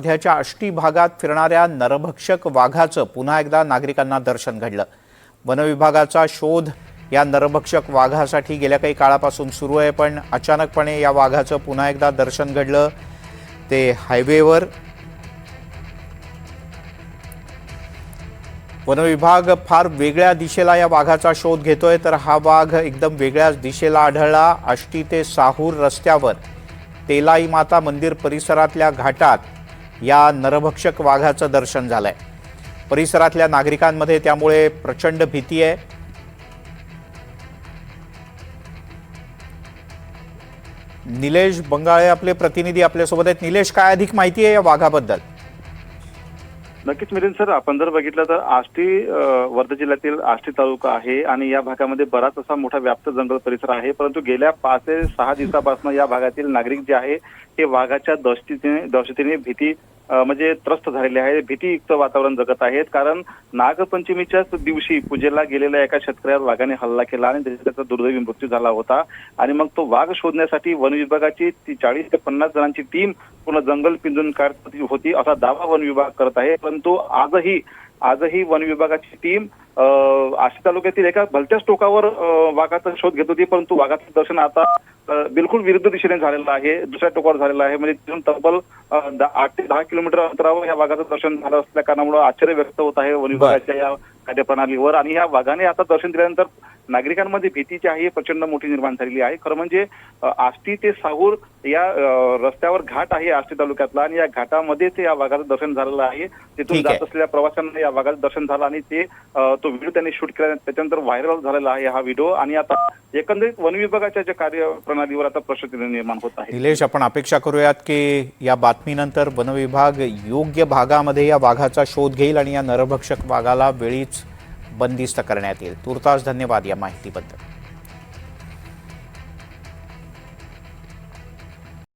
सध्याच्या आष्टी भागात फिरणाऱ्या नरभक्षक वाघाचं पुन्हा एकदा नागरिकांना दर्शन घडलं। वनविभागाचा शोध या नरभक्षक वाघासाठी गेल्या काही काळापासून सुरू आहे, पण अचानकपणे या वाघाचं पुन्हा एकदा दर्शन घडलं। ते हायवेवर वनविभाग फार वेगळ्या दिशेला या वाघाचा शोध घेतोय, तर हा वाघ एकदम वेगळ्याच दिशेला आढळला। आष्टी ते साहूर रस्त्यावर तेलाई माता मंदिर परिसरातल्या घाटात या नरभक्षक वाघाचं दर्शन झालंय। परिसरातल्या नागरिकांमध्ये त्यामुळे प्रचंड भीती आहे। निलेश बंगाळे आपले प्रतिनिधी आपल्यासोबत आहेत। निलेश, काय अधिक माहिती आहे या वाघाबद्दल? नक्कीच मिलिंद सर, आपण जर बघितलं तर आष्टी वर्धा जिल्ह्यातील आष्टी तालुका आहे आणि या भागामध्ये बराच असा मोठा व्याप्त जंगल परिसर आहे। परंतु गेल्या 5 ते 6 दिवसापासून या भागातील नागरिक जे आहे ते वाघाच्या दहशतीने भीती म्हणजे त्रस्त झालेले आहे, भीतीयुक्त वातावरण जगत आहेत। कारण नागपंचमीच्याच दिवशी पूजेला गेलेल्या एका शेतकऱ्यावर वाघाने हल्ला केला आणि त्याचा दुर्दैवी मृत्यू झाला होता। आणि मग तो वाघ शोधण्यासाठी वन विभागाची 40 ते 50 जणांची टीम पूर्ण जंगल पिंजून काढत होती असा दावा वन विभाग करत आहे। परंतु आजही वन विभागाची टीम आष्टी तालुक्यातील एका भलत्याच टोकावर वाघाचा शोध घेत होती, परंतु वाघाचं दर्शन आता बिलकुल विरुद्ध दिशेने झालेलं आहे, दुसऱ्या टोकावर झालेलं आहे। म्हणजे तिथून तब्बल 8 ते 10 किलोमीटर अंतरावर या वाघाचं दर्शन झालं असल्या कारणामुळे आश्चर्य व्यक्त होत आहे वन विभागाच्या या कार्यप्रणालीवर। आणि या वाघाने आता दर्शन दिल्यानंतर नागरिकांमध्ये भीतीची आहे प्रचंड मोठी निर्माण झालेली आहे। खरं म्हणजे आष्टी ते साहूर या रस्त्यावर घाट आहे आष्टी तालुक्यातला आणि या घाटामध्ये ते या वाघाचं दर्शन झालेलं आहे। तिथून जात असलेल्या प्रवाशांना या वाघाचं दर्शन झालं आणि ते तो व्हिडिओ त्यांनी शूट केला, त्याच्यानंतर व्हायरल झालेला आहे हा व्हिडिओ। आणि आता एकंदरीत वन विभागाच्या ज्या कार्यप्रणालीवर आता प्रश्न निर्माण होत आहे। निलेश, आपण अपेक्षा करूयात की या बातमीनंतर वन विभाग योग्य भागामध्ये या वाघाचा शोध घेईल आणि या नरभक्षक वाघाला वेळीच बंदिस्त करण्यात येईल। तुर्तास धन्यवाद या माहितीबद्दल।